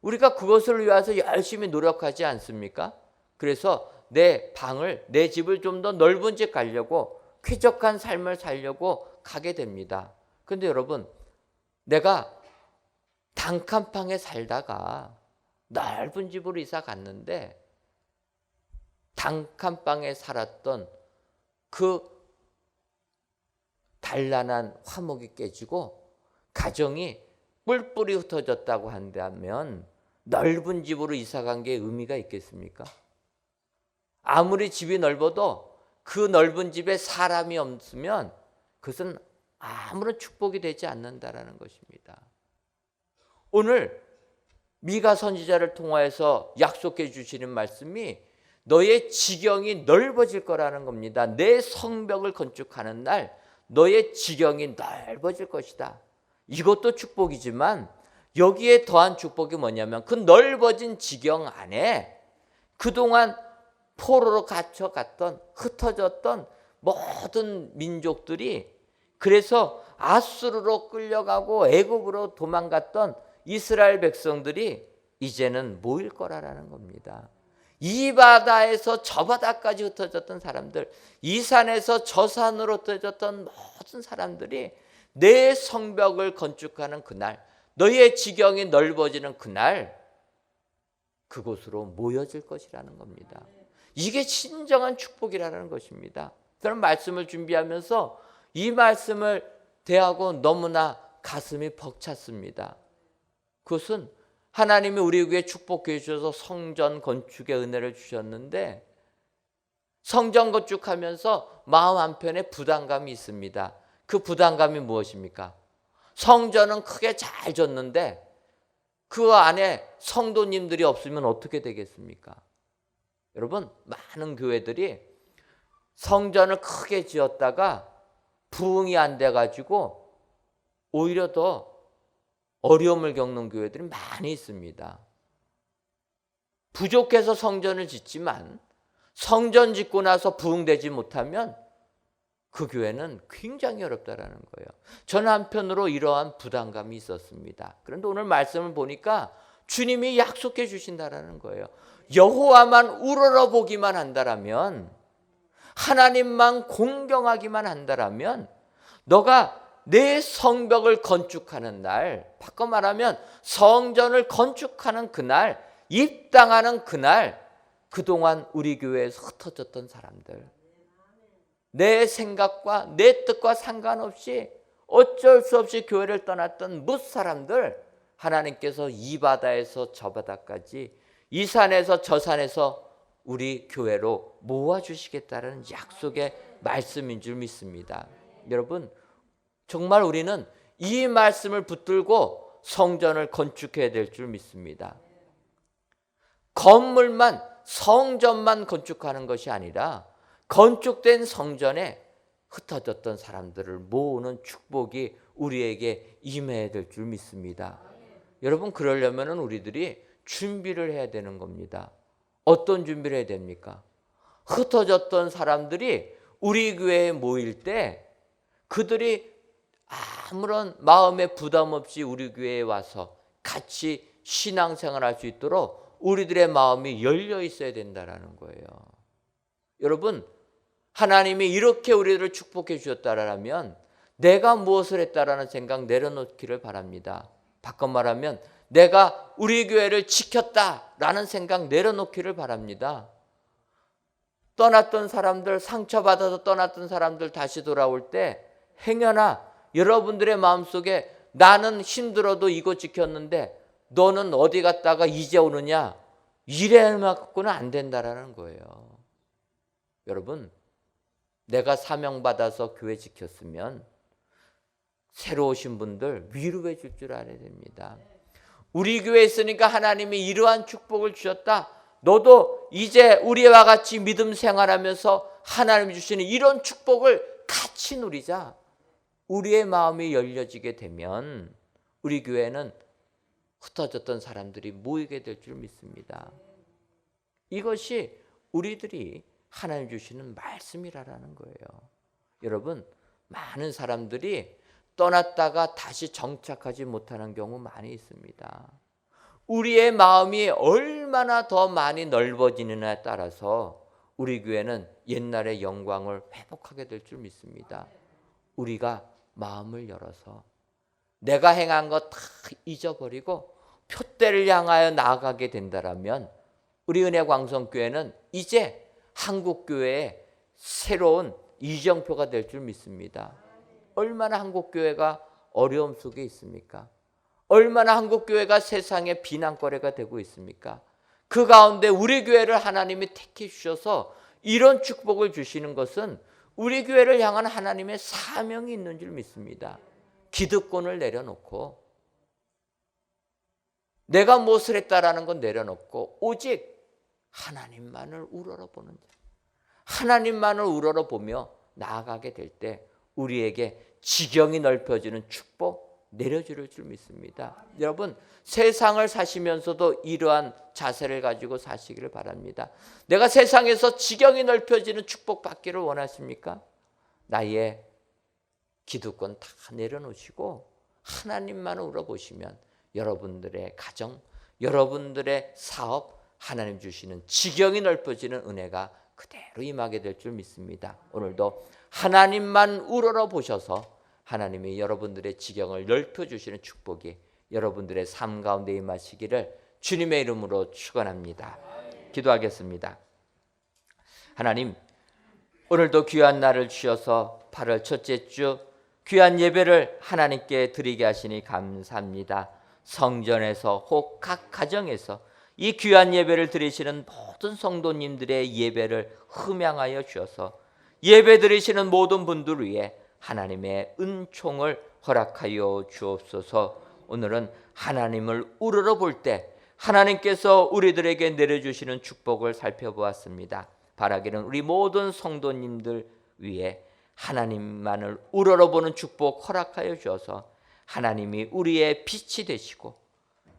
우리가 그것을 위해서 열심히 노력하지 않습니까? 그래서 내 방을, 내 집을 좀 더 넓은 집 가려고, 쾌적한 삶을 살려고 가게 됩니다. 그런데 여러분, 내가 단칸방에 살다가 넓은 집으로 이사 갔는데 단칸방에 살았던 그 단란한 화목이 깨지고 가정이 뿔뿔이 흩어졌다고 한다면 넓은 집으로 이사 간 게 의미가 있겠습니까? 아무리 집이 넓어도 그 넓은 집에 사람이 없으면 그것은 아무런 축복이 되지 않는다라는 것입니다. 오늘 미가 선지자를 통하여서 약속해 주시는 말씀이 너의 지경이 넓어질 거라는 겁니다. 내 성벽을 건축하는 날 너의 지경이 넓어질 것이다. 이것도 축복이지만 여기에 더한 축복이 뭐냐면 그 넓어진 지경 안에 그동안 포로로 갇혀갔던, 흩어졌던 모든 민족들이, 그래서 아수르로 끌려가고 애굽으로 도망갔던 이스라엘 백성들이 이제는 모일 거라는 겁니다. 이 바다에서 저 바다까지 흩어졌던 사람들, 이 산에서 저 산으로 흩어졌던 모든 사람들이 내 성벽을 건축하는 그날, 너희의 지경이 넓어지는 그날 그곳으로 모여질 것이라는 겁니다. 이게 진정한 축복이라는 것입니다. 저는 말씀을 준비하면서 이 말씀을 대하고 너무나 가슴이 벅찼습니다. 그것은 하나님이 우리 교회에 축복해 주셔서 성전 건축의 은혜를 주셨는데 성전 건축하면서 마음 한편에 부담감이 있습니다. 그 부담감이 무엇입니까? 성전은 크게 잘 졌는데 그 안에 성도님들이 없으면 어떻게 되겠습니까? 여러분, 많은 교회들이 성전을 크게 지었다가 부흥이 안 돼가지고 오히려 더 어려움을 겪는 교회들이 많이 있습니다. 부족해서 성전을 짓지만 성전 짓고 나서 부흥되지 못하면 그 교회는 굉장히 어렵다라는 거예요. 저는 한편으로 이러한 부담감이 있었습니다. 그런데 오늘 말씀을 보니까 주님이 약속해 주신다라는 거예요. 여호와만 우러러보기만 한다라면, 하나님만 공경하기만 한다라면 너가 내 성벽을 건축하는 날, 바꿔 말하면 성전을 건축하는 그날, 입당하는 그날, 그동안 우리 교회에서 흩어졌던 사람들, 내 생각과 내 뜻과 상관없이 어쩔 수 없이 교회를 떠났던 뭇 사람들, 하나님께서 이 바다에서 저 바다까지, 이 산에서 저 산에서 우리 교회로 모아주시겠다는 약속의 말씀인 줄 믿습니다. 여러분, 정말 우리는 이 말씀을 붙들고 성전을 건축해야 될 줄 믿습니다. 건물만, 성전만 건축하는 것이 아니라 건축된 성전에 흩어졌던 사람들을 모으는 축복이 우리에게 임해야 될 줄 믿습니다. 여러분, 그러려면 우리들이 준비를 해야 되는 겁니다. 어떤 준비를 해야 됩니까? 흩어졌던 사람들이 우리 교회에 모일 때 그들이 아무런 마음의 부담 없이 우리 교회에 와서 같이 신앙생활 할 수 있도록 우리들의 마음이 열려 있어야 된다는 거예요. 여러분, 하나님이 이렇게 우리들을 축복해 주셨다라면 내가 무엇을 했다라는 생각 내려놓기를 바랍니다. 바꿔 말하면 내가 우리 교회를 지켰다라는 생각 내려놓기를 바랍니다. 떠났던 사람들, 상처받아서 떠났던 사람들 다시 돌아올 때 행여나 여러분들의 마음속에 나는 힘들어도 이거 지켰는데 너는 어디 갔다가 이제 오느냐, 이래만큼은 안 된다라는 거예요. 여러분, 내가 사명받아서 교회 지켰으면 새로 오신 분들 위로해 줄 알아야 됩니다. 우리 교회에 있으니까 하나님이 이러한 축복을 주셨다. 너도 이제 우리와 같이 믿음 생활하면서 하나님이 주시는 이런 축복을 같이 누리자. 우리의 마음이 열려지게 되면 우리 교회는 흩어졌던 사람들이 모이게 될 줄 믿습니다. 이것이 우리들이 하나님 주시는 말씀이라는 거예요. 여러분, 많은 사람들이 떠났다가 다시 정착하지 못하는 경우 많이 있습니다. 우리의 마음이 얼마나 더 많이 넓어지느냐에 따라서 우리 교회는 옛날의 영광을 회복하게 될 줄 믿습니다. 우리가 마음을 열어서 내가 행한 것 다 잊어버리고 표대를 향하여 나아가게 된다면 우리 은혜광성교회는 이제 한국교회의 새로운 이정표가 될 줄 믿습니다. 얼마나 한국교회가 어려움 속에 있습니까? 얼마나 한국교회가 세상의 비난거리가 되고 있습니까? 그 가운데 우리 교회를 하나님이 택해 주셔서 이런 축복을 주시는 것은 우리 교회를 향한 하나님의 사명이 있는 줄 믿습니다. 기득권을 내려놓고 내가 무엇을 했다라는 건 내려놓고 오직 하나님만을 우러러보는 자, 하나님만을 우러러보며 나아가게 될 때 우리에게 지경이 넓혀지는 축복 내려줄 줄 믿습니다. 여러분, 세상을 사시면서도 이러한 자세를 가지고 사시기를 바랍니다. 내가 세상에서 지경이 넓혀지는 축복 받기를 원하십니까? 나의 기득권 다 내려놓으시고 하나님만을 우러보시면 여러분들의 가정, 여러분들의 사업, 하나님 주시는 지경이 넓어지는 은혜가 그대로 임하게 될 줄 믿습니다. 오늘도 하나님만 우러러보셔서 하나님이 여러분들의 지경을 넓혀주시는 축복이 여러분들의 삶 가운데 임하시기를 주님의 이름으로 축원합니다. 기도하겠습니다. 하나님, 오늘도 귀한 날을 주셔서 8월 첫째 주 귀한 예배를 하나님께 드리게 하시니 감사합니다. 성전에서 혹 각 가정에서 이 귀한 예배를 드리시는 모든 성도님들의 예배를 흠양하여 주셔서 예배 드리시는 모든 분들 위해 하나님의 은총을 허락하여 주옵소서. 오늘은 하나님을 우러러볼 때 하나님께서 우리들에게 내려주시는 축복을 살펴보았습니다. 바라기는 우리 모든 성도님들 위해 하나님만을 우러러보는 축복 허락하여 주셔서 하나님이 우리의 빛이 되시고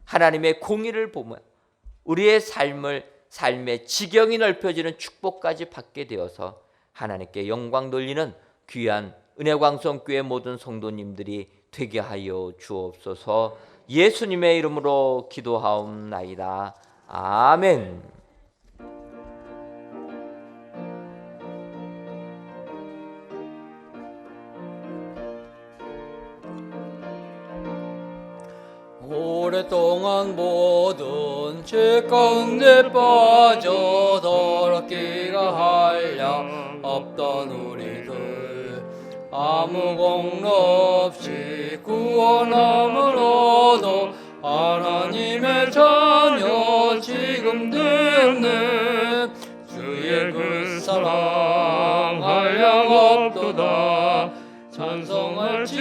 하나님의 공의를 보며 우리의 삶의 지경이 넓혀지는 축복까지 받게 되어서 하나님께 영광 돌리는 귀한 은혜광성교회 모든 성도님들이 되게 하여 주옵소서. 예수님의 이름으로 기도하옵나이다. 아멘. 오랫동안 모든 죄 가운데 빠져 더럽기가 한량 없던 우리들 아무 공로 없이 구원함을 얻어 하나님의 자녀 지금 됐네. 주의 그 사랑 한량 없도다. 찬송할지어다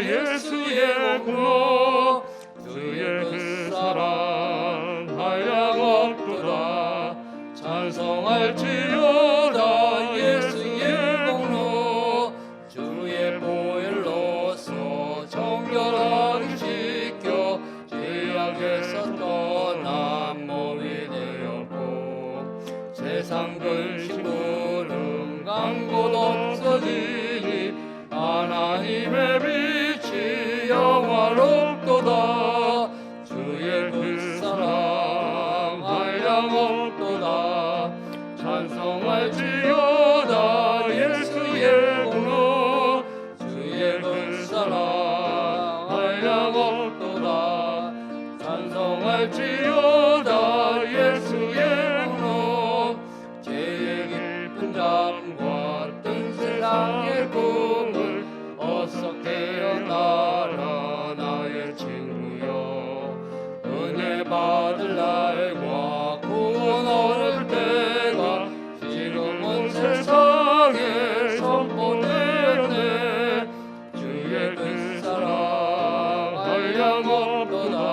예수의 공로. 주의 그 사랑 한량 없도다. 찬송할지어다 예수의 공로. 주의 보혈로서 정결하게 씻겨 죄악에서 떠난 몸이 되었고 세상 근심부름 간곳 없어지니 하나님의 빛이 영화롭도다. 주의 그 사랑 한량 없도다. 찬송할지어다 예수의 공로. 주의 그 사랑 한량 없도다. 찬송할지어다 예수의 공로. 죄의 깊은 잠과 뜬 세상의 꿈을 어서 깨어나라 나의 친구여. 은혜 받을 날과 구원 얻을 때가 지금은 세상에 선포되네. 주의 그 사랑 한량 없도다.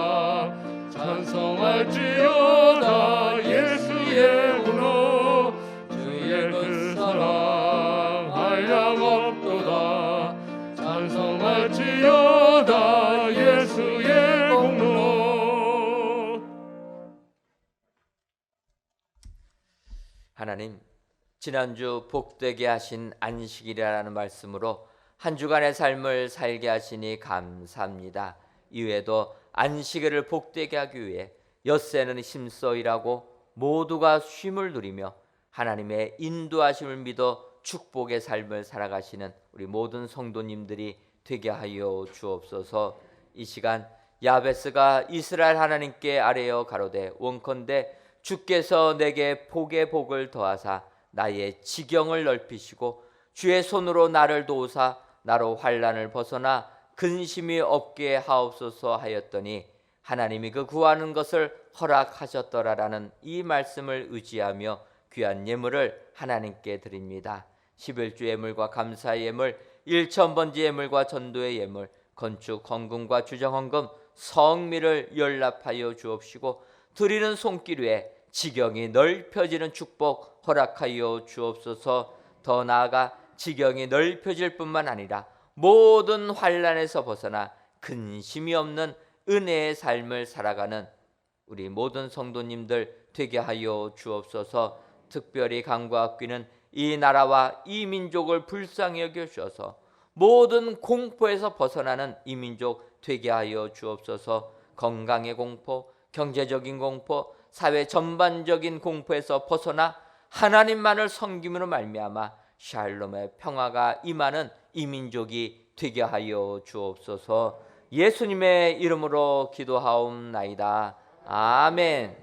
지난주 복되게 하신 안식일이라는 말씀으로 한 주간의 삶을 살게 하시니 감사합니다. 이외에도 안식일을 복되게 하기 위해 엿새는 힘써 일하고 모두가 쉼을 누리며 하나님의 인도하심을 믿어 축복의 삶을 살아가시는 우리 모든 성도님들이 되게 하여 주옵소서. 이 시간 야베스가 이스라엘 하나님께 아뢰어 가로되 원컨대 주께서 내게 복의 복을 더하사 나의 지경을 넓히시고 주의 손으로 나를 도우사 나로 환난을 벗어나 근심이 없게 하옵소서 하였더니 하나님이 그 구하는 것을 허락하셨더라라는 이 말씀을 의지하며 귀한 예물을 하나님께 드립니다. 11주 예물과 감사의 예물, 1,000번째 예물과 전도의 예물, 건축 헌금과 주정 헌금, 성미를 연락하여 주옵시고 드리는 손길 위에 지경이 넓혀지는 축복 허락하여 주옵소서. 더 나아가 지경이 넓혀질 뿐만 아니라 모든 환난에서 벗어나 근심이 없는 은혜의 삶을 살아가는 우리 모든 성도님들 되게 하여 주옵소서. 특별히 간구하기는 이 나라와 이 민족을 불쌍히 여겨 주셔서 모든 공포에서 벗어나는 이 민족 되게 하여 주옵소서. 건강의 공포, 경제적인 공포, 사회 전반적인 공포에서 벗어나 하나님만을 섬김으로 말미암아 샬롬의 평화가 임하는 이 민족이 되게 하여 주옵소서. 예수님의 이름으로 기도하옵나이다. 아멘.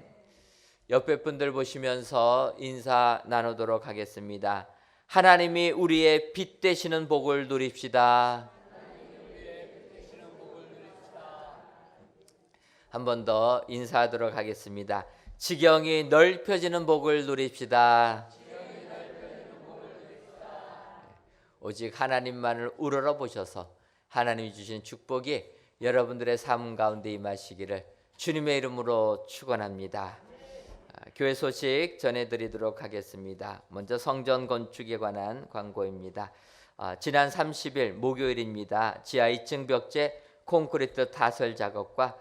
옆에 분들 보시면서 인사 나누도록 하겠습니다. 하나님이 우리의 빛 되시는 복을 누립시다. 한 번 더 인사하도록 하겠습니다. 지경이 넓혀지는 복을 누립시다. 오직 하나님만을 우러러 보셔서 하나님이 주신 축복이 여러분들의 삶 가운데 임하시기를 주님의 이름으로 축원합니다. 교회 소식 전해드리도록 하겠습니다. 먼저 성전 건축에 관한 광고입니다. 지난 30일 목요일입니다. 지하 2층 벽제 콘크리트 타설 작업과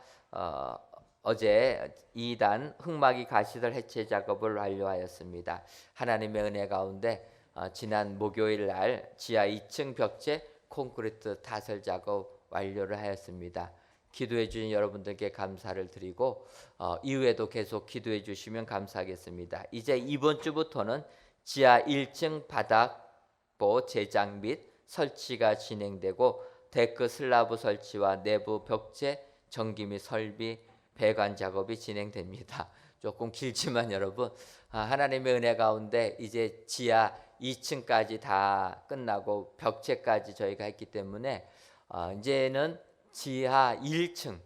어제 2단 흙막이 가시들 해체 작업을 완료하였습니다. 하나님의 은혜 가운데 지난 목요일 날 지하 2층 벽제 콘크리트 타설 작업 완료를 하였습니다. 기도해 주신 여러분들께 감사를 드리고 이후에도 계속 기도해 주시면 감사하겠습니다. 이제 이번 주부터는 지하 1층 바닥보 제작 및 설치가 진행되고 데크 슬라브 설치와 내부 벽체 전기 및 설비 배관 작업이 진행됩니다. 조금 길지만 여러분 하나님의 은혜 가운데 이제 지하 2층까지 다 끝나고 벽체까지 저희가 했기 때문에 이제는 지하 1층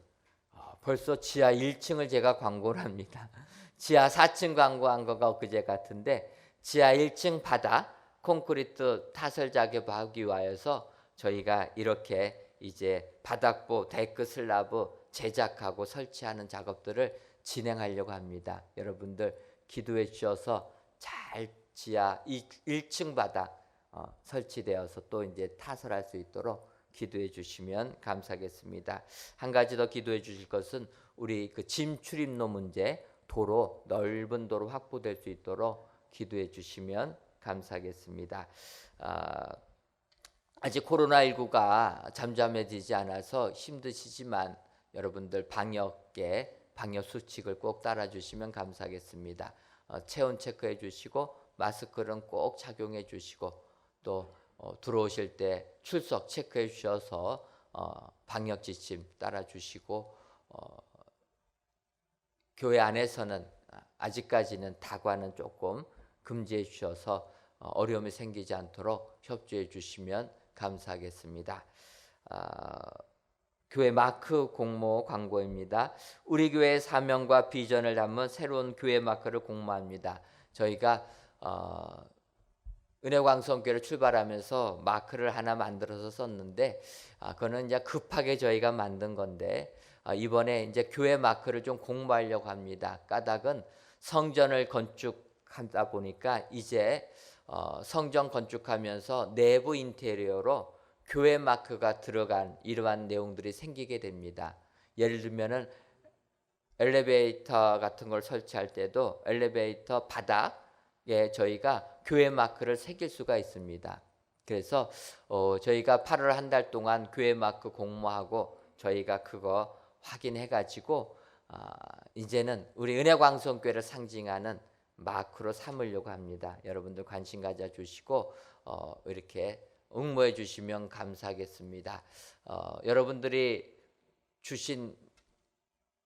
벌써 지하 1층을 제가 광고를 합니다. 지하 4층 광고한 거가 엊그제 같은데 지하 1층 바닥 콘크리트 타설 작업하기 위해서 저희가 이렇게 이제 바닥보 데크 슬라브 제작하고 설치하는 작업들을 진행하려고 합니다. 여러분들 기도해 주셔서 잘 지하 1층 바닥 설치되어서 또 이제 타설할 수 있도록 기도해 주시면 감사하겠습니다. 한 가지 더 기도해 주실 것은 우리 그 짐 출입로 문제, 도로 넓은 도로 확보될 수 있도록 기도해 주시면 감사하겠습니다. 아직 코로나19가 잠잠해지지 않아서 힘드시지만 여러분들 방역 수칙을 꼭 따라 주시면 감사하겠습니다. 체온 체크해 주시고 마스크는 꼭 착용해 주시고 또 들어오실 때 출석 체크해 주셔서 방역 지침 따라 주시고 교회 안에서는 아직까지는 다과는 조금 금지해 주셔서 어려움이 생기지 않도록 협조해 주시면 감사하겠습니다. 교회 마크 공모 광고입니다. 우리 교회의 사명과 비전을 담은 새로운 교회 마크를 공모합니다. 저희가 은혜광성교회를 출발하면서 마크를 하나 만들어서 썼는데 그거는 이제 급하게 저희가 만든 건데 이번에 이제 교회 마크를 좀 공부하려고 합니다. 까닭은 성전을 건축하다 보니까 이제 성전 건축하면서 내부 인테리어로 교회 마크가 들어간 이러한 내용들이 생기게 됩니다. 예를 들면은 엘리베이터 같은 걸 설치할 때도 엘리베이터 바닥에 저희가 교회 마크를 새길 수가 있습니다. 그래서 저희가 8월 한 달 동안 교회 마크 공모하고 저희가 그거 확인해 가지고 이제는 우리 은혜광성교회를 상징하는 마크로 삼으려고 합니다. 여러분들 관심 가져 주시고 이렇게 응모해 주시면 감사하겠습니다. 여러분들이 주신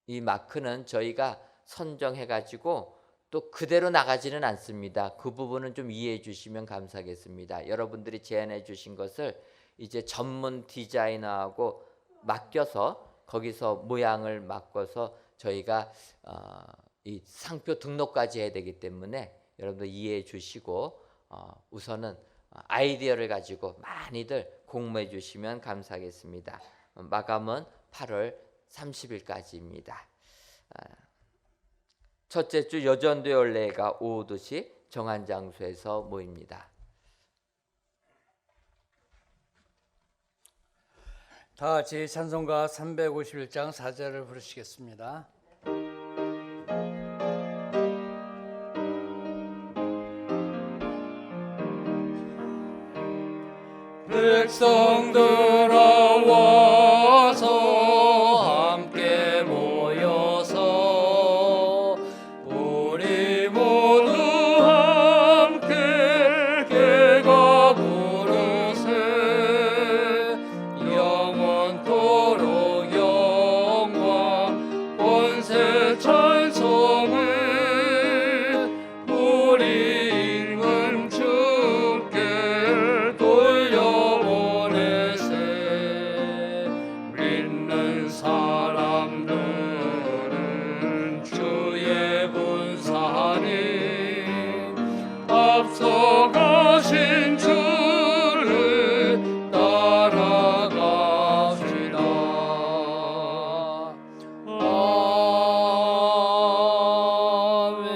이 마크는 저희가 선정해 가지고 또 그대로 나가지는 않습니다. 그 부분은 좀 이해해 주시면 감사하겠습니다. 여러분들이 제안해 주신 것을 이제 전문 디자이너하고 맡겨서 거기서 모양을 바꿔서 저희가 이 상표 등록까지 해야 되기 때문에 여러분들 이해해 주시고 우선은 아이디어를 가지고 많이들 공모해 주시면 감사하겠습니다. 마감은 8월 30일까지입니다. 첫째 주 여전도 연례가 오후 2시 정한 장소에서 모입니다. 다 같이 찬송가 351장 4절을 부르시겠습니다. 백성들아 와서 함께 모여서 우리 모두 함께 개가 부르세 영원토록 영광 권세 찬송을 우리 임금 주께 돌려보내세 믿는 사람들은 주의 분사하니 앞서가신 주를 따라갑시다. 아멘.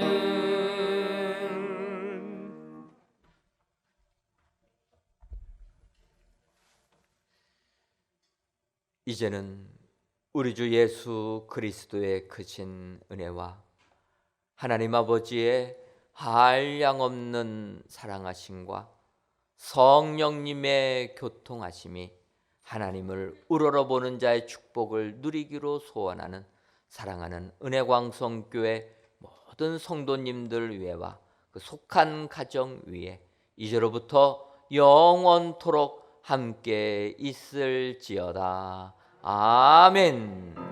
이제는 우리 주 예수 그리스도의 크신 은혜와 하나님 아버지의 한량없는 사랑하심과 성령님의 교통하심이 하나님을 우러러보는 자의 축복을 누리기로 소원하는 사랑하는 은혜광성교회 모든 성도님들 위에와 그 속한 가정 위에 이제로부터 영원토록 함께 있을지어다. 아멘.